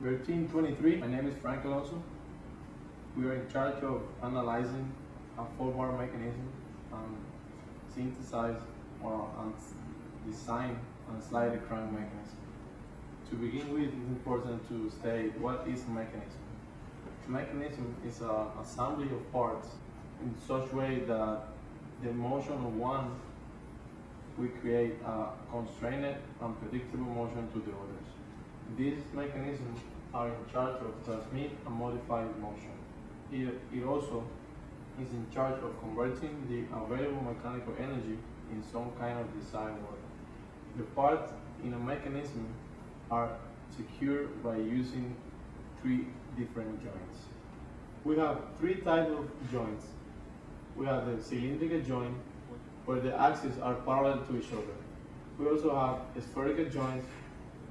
We're Team 23. My name is Alonso. We are in charge of analyzing a 4-bar mechanism and synthesize and design and slide the crank mechanism. To begin with, it's important to state what is a mechanism. A mechanism is an assembly of parts in such way that the motion of one will create a constrained and predictable motion to the others. These mechanisms are in charge of transmit and modify motion. It also is in charge of converting the available mechanical energy in some kind of desired work. The parts in a mechanism are secured by using 3 different joints. We have 3 types of joints. We have the cylindrical joint, where the axes are parallel to each other. We also have spherical joints,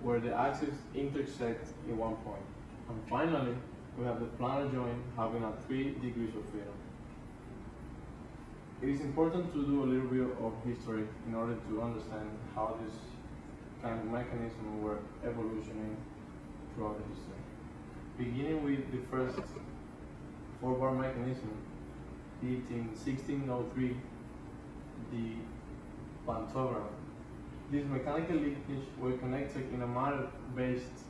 where the axes intersect in one point. And finally, we have the planar joint having a 3 degrees of freedom. It is important to do a little bit of history in order to understand how this kind of mechanism were evolutioning throughout the history. Beginning with the first 4-bar mechanism, it in 1603, the pantograph. These mechanical linkages were connected in a manner based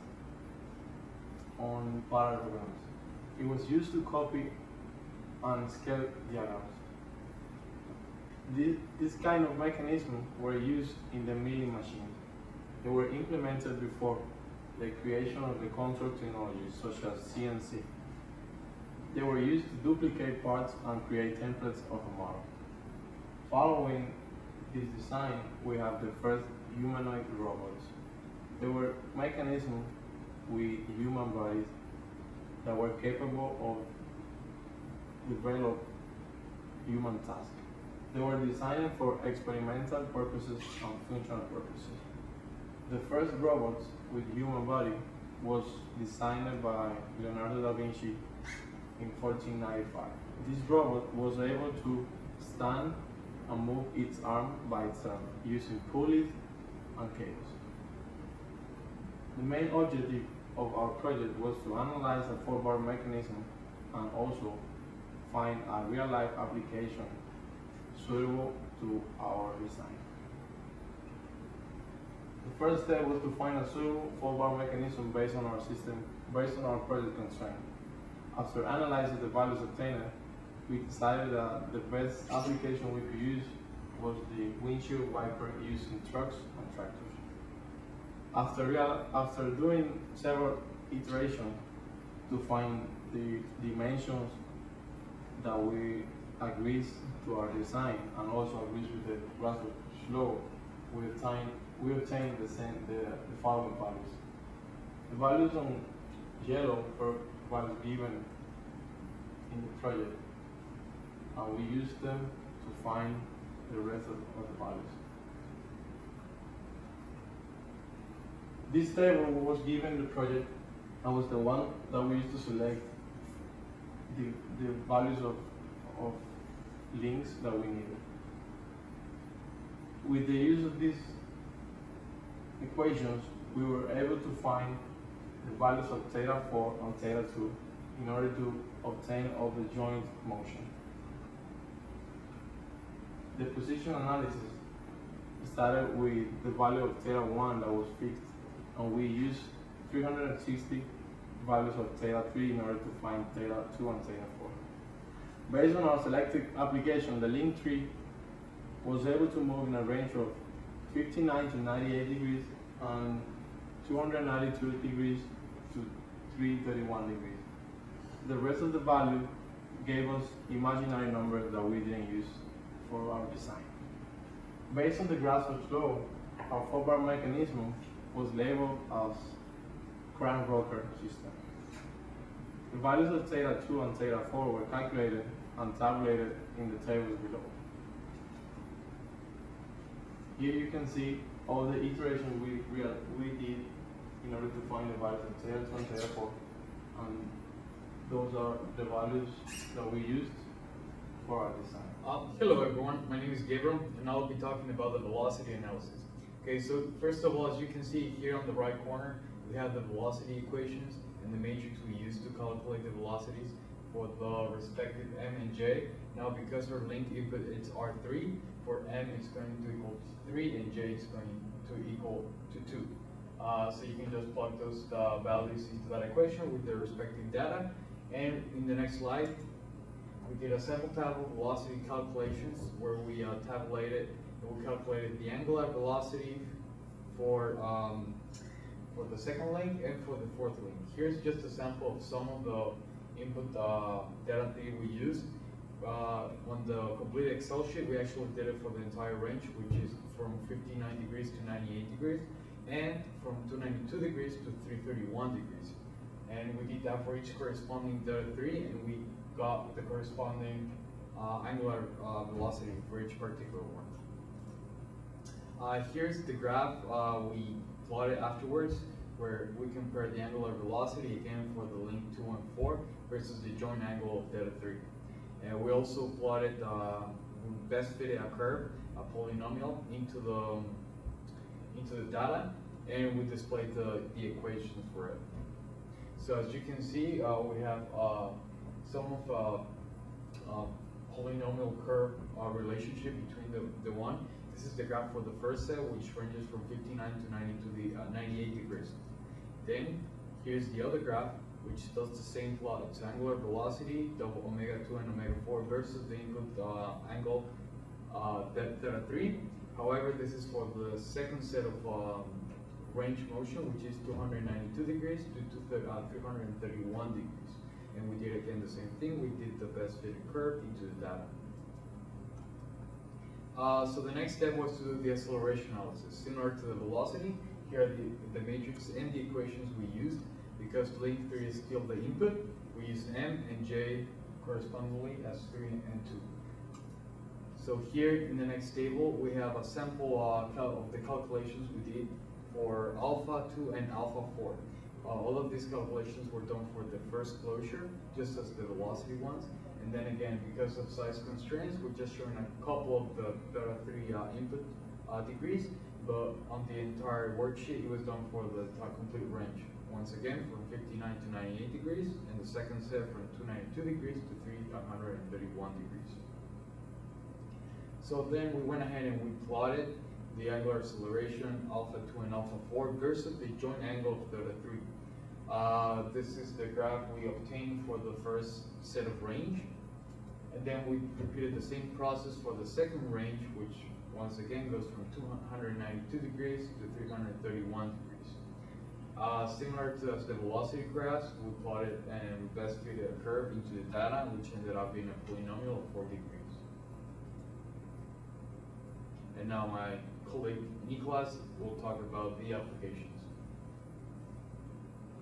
on parallelograms. It was used to copy and scale diagrams. This kind of mechanism were used in the milling machine. They were implemented before the creation of the control technologies such as CNC. They were used to duplicate parts and create templates of a model. Following this design, we have the first humanoid robots. They were mechanisms with human bodies that were capable of develop human tasks. They were designed for experimental purposes and functional purposes. The first robots with human body was designed by Leonardo da Vinci in 1495. This robot was able to stand and move its arm by itself using pulleys and cables. The main objective of our project was to analyze a 4-bar mechanism and also find a real-life application suitable to our design. The first step was to find a suitable 4-bar mechanism based on our system, based on our project constraint. After analyzing the values obtained, we decided that the best application we could use was the windshield wiper used in trucks and tractors. After doing several iterations to find the dimensions that we agrees to our design and also agrees with the graphical flow, we obtained the following values. The values on yellow were values given in the project, and we used them to find the rest of the values. This table was given the project and was the one that we used to select the values of links that we needed. With the use of these equations, we were able to find the values of theta 4 and theta 2 in order to obtain all the joint motion. The position analysis started with the value of theta 1 that was fixed, and we used 360 values of theta 3 in order to find theta 2 and theta 4. Based on our selected application, the link tree was able to move in a range of 59 to 98 degrees and 292 degrees to 331 degrees. The rest of the value gave us imaginary numbers that we didn't use for our design. Based on the graphical flow, our 4-bar mechanism was labeled as crank rocker system. The values of theta 2 and theta 4 were calculated and tabulated in the tables below. Here you can see all the iterations we did in order to find the values of theta 2 and theta 4, and those are the values that we used for our design. Hello everyone, my name is Gabriel, and I'll be talking about the velocity analysis. Okay, so first of all, as you can see here on the right corner, we have the velocity equations, and the matrix we use to calculate the velocities for the respective m and j. Now because our link input is R3, for m it's going to equal to 3 and j is going to equal to 2. So you can just plug those values into that equation with their respective data. And in the next slide, we did a sample table velocity calculations where we calculated the angular velocity for the second link and for the fourth link. Here's just a sample of some of the input data that we used. On the complete Excel sheet, we actually did it for the entire range, which is from 59 degrees to 98 degrees, and from 292 degrees to 331 degrees. And we did that for each corresponding data 3, and we got the corresponding angular velocity for each particular one. Here's the graph we plotted afterwards, where we compare the angular velocity again for the link 2 and 4 versus the joint angle of data 3. And we also plotted we best fitted a curve, a polynomial, into the data, and we displayed the equations for it. So as you can see, we have some of polynomial curve relationship between the one. This is the graph for the first set, which ranges from 59 to 98 degrees. Then here's the other graph, which does the same plot. It's angular velocity, double omega 2 and omega 4 versus the input angle theta 3. However, this is for the second set of range motion, which is 292 degrees to 331 degrees. And we did again the same thing. We did the best fitted curve into the data. So the next step was to do the acceleration analysis. Similar to the velocity, here are the matrix and the equations we used. Because link 3 is still the input, we use m and j correspondingly as 3 and 2. So here in the next table, we have a sample of the calculations we did for alpha 2 and alpha 4. All of these calculations were done for the first closure, just as the velocity ones. And then again, because of size constraints, we're just showing a couple of the theta 3 input degrees, but on the entire worksheet, it was done for the complete range. Once again, from 59 to 98 degrees, and the second set from 292 degrees to 331 degrees. So then we went ahead and we plotted the angular acceleration alpha 2 and alpha 4 versus the joint angle of theta 3. This is the graph we obtained for the first set of range. And then we repeated the same process for the second range, which once again goes from 292 degrees to 331 degrees. Similar to the velocity graphs, we plotted and best fitted a curve into the data, which ended up being a polynomial of 4 degrees. And now my colleague Nicolas will talk about the applications.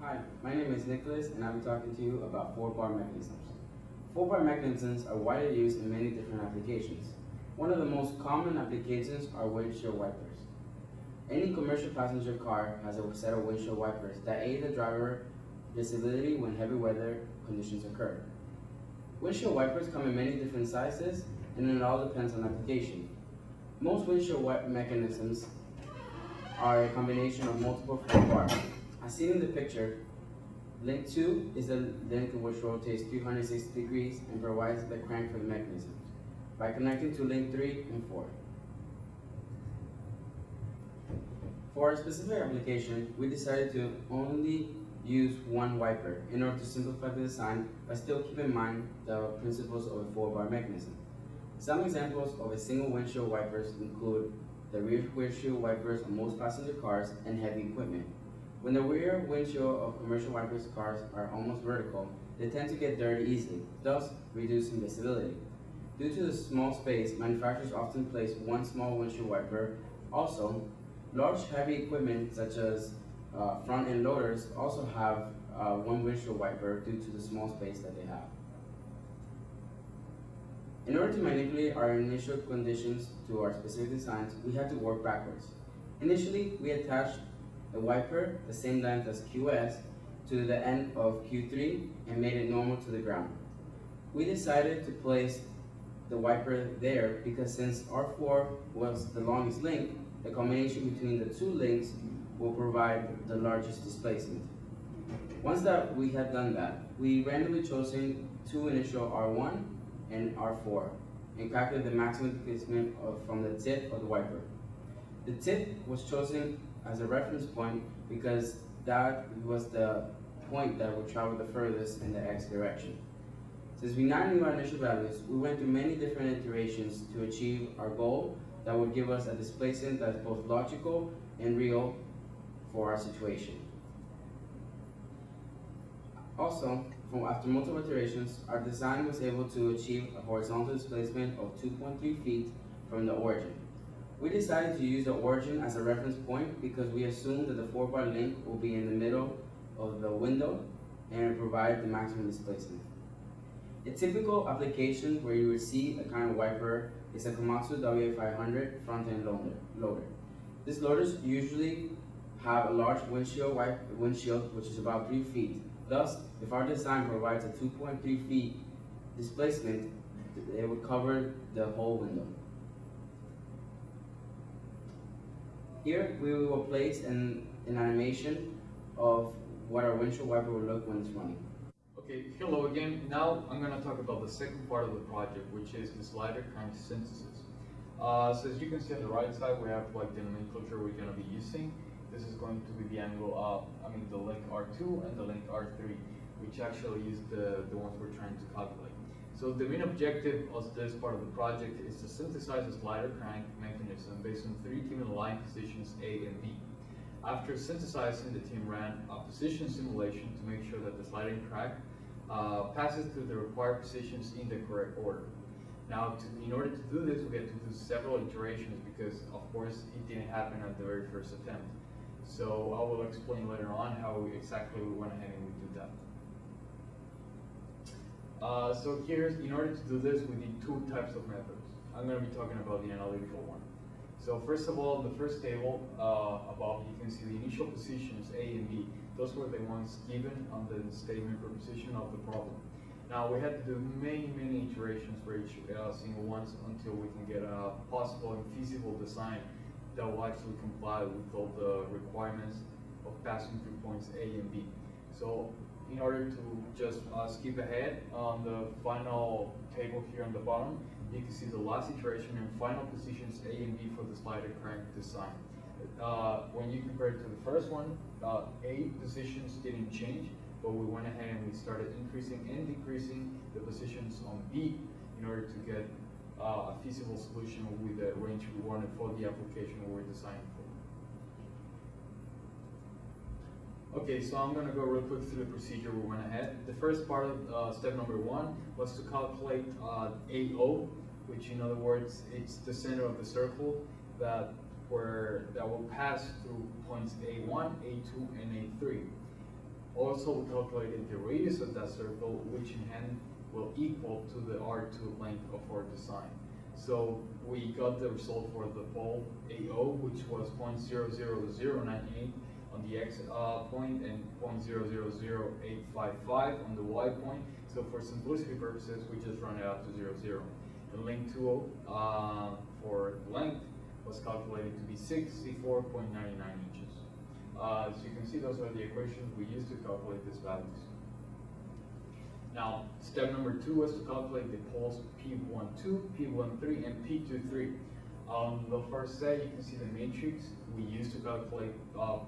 Hi, my name is Nicolas, and I'll be talking to you about 4-bar mechanisms. 4-bar mechanisms are widely used in many different applications. One of the most common applications are windshield wipers. Any commercial passenger car has a set of windshield wipers that aid the driver visibility when heavy weather conditions occur. Windshield wipers come in many different sizes, and it all depends on application. Most windshield wiper mechanisms are a combination of multiple 4-bars. As seen in the picture, link 2 is the link which rotates 360 degrees and provides the crank for the mechanism by connecting to link 3 and 4. For a specific application, we decided to only use one wiper in order to simplify the design, but still keep in mind the principles of a 4-bar mechanism. Some examples of a single windshield wipers include the rear windshield wipers on most passenger cars and heavy equipment. When the rear windshield of commercial wipers cars are almost vertical, they tend to get dirty easily, thus reducing visibility. Due to the small space, manufacturers often place one small windshield wiper. Also, large heavy equipment such as front-end loaders also have one windshield wiper due to the small space that they have. In order to manipulate our initial conditions to our specific designs, we had to work backwards. Initially, we attached a wiper the same length as QS to the end of Q3 and made it normal to the ground. We decided to place the wiper there because since R4 was the longest link, the combination between the two links will provide the largest displacement. Once that we had done that, we randomly chosen two initial R1 and R4 and calculated the maximum displacement from the tip of the wiper. The tip was chosen as a reference point because that was the point that would travel the furthest in the x direction. Since we now knew our initial values, we went through many different iterations to achieve our goal that would give us a displacement that is both logical and real for our situation. Also, after multiple iterations, our design was able to achieve a horizontal displacement of 2.3 feet from the origin. We decided to use the origin as a reference point because we assumed that the 4-bar link will be in the middle of the window and provide the maximum displacement. A typical application where you would see a kind of wiper is a Komatsu WA500 front-end loader. These loaders usually have a large windshield which is about 3 feet. Thus, if our design provides a 2.3 feet displacement, it would cover the whole window. Here, we will place an animation of what our windshield wiper will look when it's running. Okay, hello again. Now I'm going to talk about the second part of the project, which is the slider crank synthesis. So as you can see on the right side, we have like the nomenclature we're going to be using. This is going to be the angle, the link R2 and the link R3, which actually is the ones we're trying to calculate. So the main objective of this part of the project is to synthesize a slider crank mechanism based on 3 given line positions A and B. After synthesizing, the team ran a position simulation to make sure that the sliding crank passes through the required positions in the correct order. Now, in order to do this, we had to do several iterations because, of course, it didn't happen at the very first attempt. So I will explain later on how exactly we went ahead and we did that. So here, in order to do this, we need 2 types of methods. I'm going to be talking about the analytical one. So first of all, the first table above, you can see the initial positions A and B. Those were the ones given on the statement proposition of the problem. Now we had to do many iterations for each single ones until we can get a possible and feasible design that will actually comply with all the requirements of passing through points A and B. So in order to just skip ahead on the final table here on the bottom, you can see the last iteration and final positions A and B for the slider crank design. When you compare it to the first one, A positions didn't change, but we went ahead and we started increasing and decreasing the positions on B in order to get a feasible solution with the range we wanted for the application we were designing for. Okay, so I'm going to go real quick through the procedure we went ahead. The first part of step number 1 was to calculate AO, which in other words, it's the center of the circle that will pass through points A1, A2, and A3. Also, we calculated the radius of that circle, which in hand will equal to the R2 length of our design. So we got the result for the pole AO, which was 0.00098 on the X point and 0.000855 on the Y point. So for simplicity purposes, we just run it out to 0. The link 2 for length was calculated to be 64.99 inches. As you can see, those are the equations we used to calculate these values. Now, step number 2 was to calculate the poles P12, P13, and P23. On the first set, you can see the matrix we used to calculate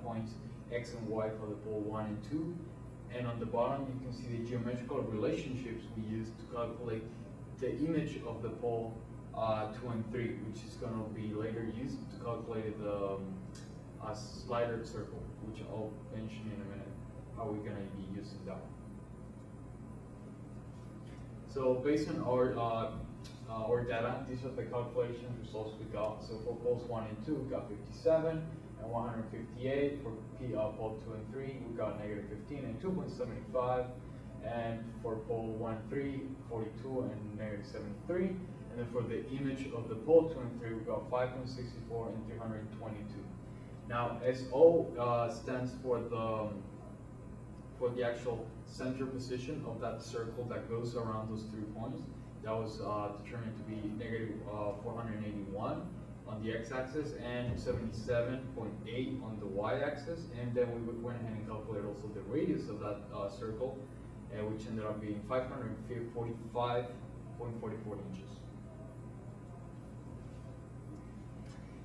points X and Y for the pole 1 and 2. And on the bottom, you can see the geometrical relationships we used to calculate the image of the pole 2 and 3, which is going to be later used to calculate the slider circle, which I'll mention in a minute, how we're going to be using that. So based on our data, these are the calculation results we got. So for poles 1 and 2, we got 57 and 158. For pole 2 and 3, we got negative 15 and 2.75. And for pole 1 and 3, 42 and negative 73. And then for the image of the pole 2 and 3, we got 5.64 and 322. Now, SO stands for the actual center position of that circle that goes around those 3 points. That was determined to be negative 481. on the x-axis and 77.8 on the y-axis, and then we went ahead and calculated also the radius of that circle, which ended up being 545.44 inches.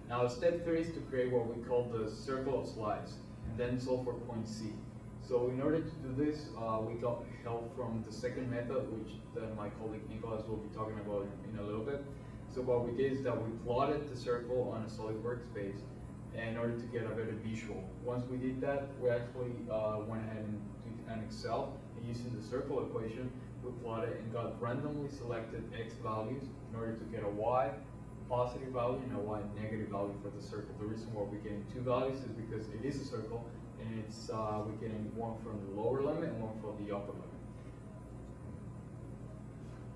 Now step 3 is to create what we call the circle of slides, and then solve for point C. So in order to do this, we got help from the second method, which then my colleague Nicolas will be talking about in a little bit. So what we did is that we plotted the circle on a solid workspace in order to get a better visual. Once we did that, we actually went ahead and did an Excel, and using the circle equation, we plotted and got randomly selected x values in order to get a y positive value and a y negative value for the circle. The reason why we're getting two values is because it is a circle, and it's we're getting one from the lower limit and one from the upper limit.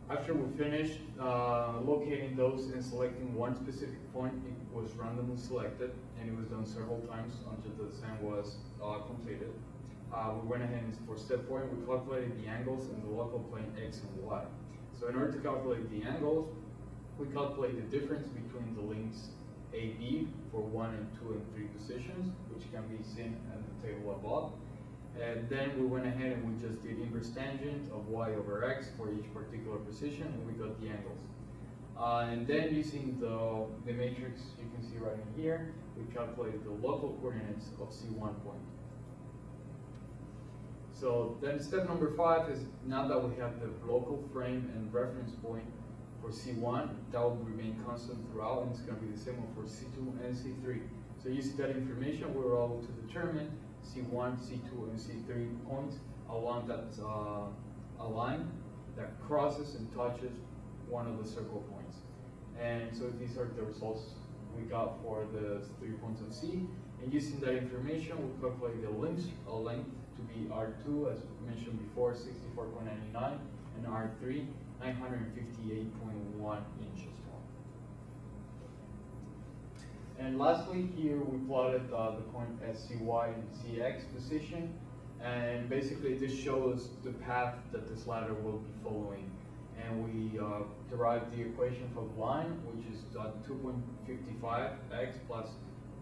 After we finished locating those and selecting one specific point, it was randomly selected, and it was done several times until the design was completed. We went ahead and for step 4, we calculated the angles in the local plane x and y. So in order to calculate the angles, we calculate the difference between the links AB for 1 and 2 and 3 positions, which can be seen in the table above. And then we went ahead and we just did inverse tangent of y over x for each particular position, and we got the angles. And then using the matrix you can see right in here, we calculated the local coordinates of C1 point. So then step number 5 is, now that we have the local frame and reference point for C1, that will remain constant throughout, and it's going to be the same one for C2 and C3. So using that information, we were able to determine C1, C2, and C3 points along that a line that crosses and touches one of the circle points. And so these are the results we got for the 3 points of C. And using that information, we calculate the length to be R2, as mentioned before, 64.99, and R3, 958.1 inches long. And lastly, here we plotted the point at CY and CX position, and basically this shows the path that this ladder will be following. And we derived the equation for the line, which is 2.55x plus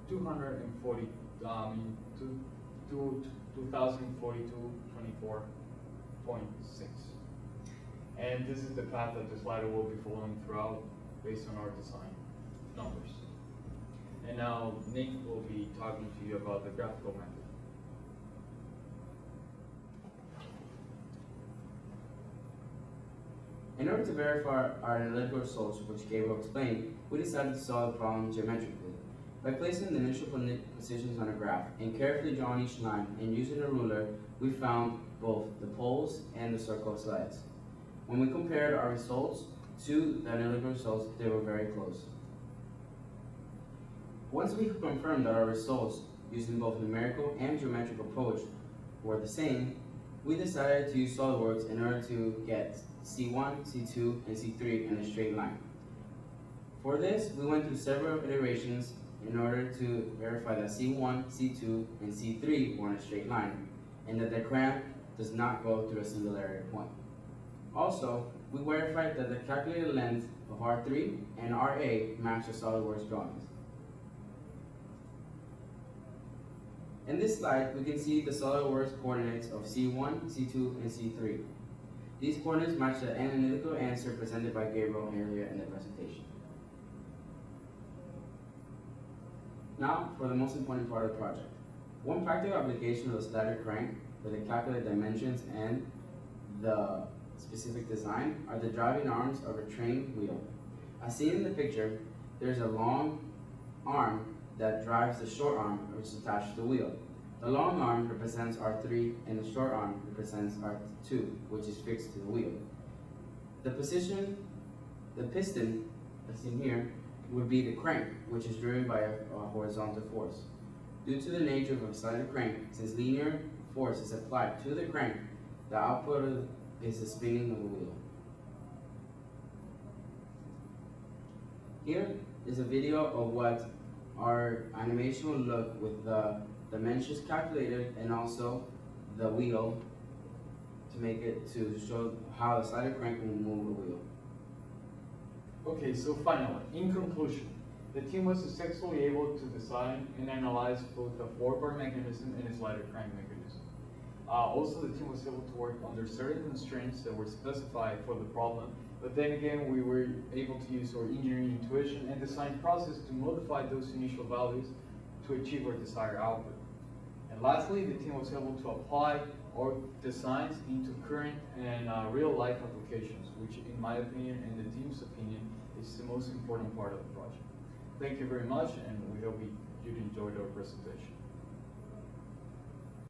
2042.24.6. And this is the path that this ladder will be following throughout based on our design numbers. And now Nick will be talking to you about the graphical method. In order to verify our analytical results, which Gabriel explained, we decided to solve the problem geometrically. By placing the initial positions on a graph and carefully drawing each line and using a ruler, we found both the poles and the circle of slides. When we compared our results to the analytical results, they were very close. Once we confirmed that our results using both numerical and geometric approach were the same, we decided to use SolidWorks in order to get C1, C2, and C3 in a straight line. For this, we went through several iterations in order to verify that C1, C2, and C3 were in a straight line, and that the crank does not go through a single area point. Also, we verified that the calculated length of R3 and RA match the SolidWorks drawings. In this slide, we can see the SolidWorks coordinates of C1, C2, and C3. These coordinates match the analytical answer presented by Gabriel earlier in the presentation. Now, for the most important part of the project. One practical application of the slider crank with the calculated dimensions and the specific design are the driving arms of a train wheel. As seen in the picture, there's a long arm that drives the short arm, which is attached to the wheel. The long arm represents R3 and the short arm represents R2, which is fixed to the wheel. The piston, as seen here, would be the crank, which is driven by a horizontal force. Due to the nature of a slider crank, since linear force is applied to the crank, the output is the spinning of the wheel. Here is a video of what our animation will look with the dimensions calculated and also the wheel to show how the slider crank will move the wheel. Okay, so finally, in conclusion, The team was successfully able to design and analyze both the four-bar mechanism and its ladder crank mechanism. Also, the team was able to work under certain constraints that were specified for the problem, but then again, we were able to use our engineering intuition and design process to modify those initial values to achieve our desired output. And lastly, the team was able to apply our designs into current and real-life applications, which in my opinion and the team's opinion is the most important part of the project. Thank you very much, and we hope you enjoyed our presentation.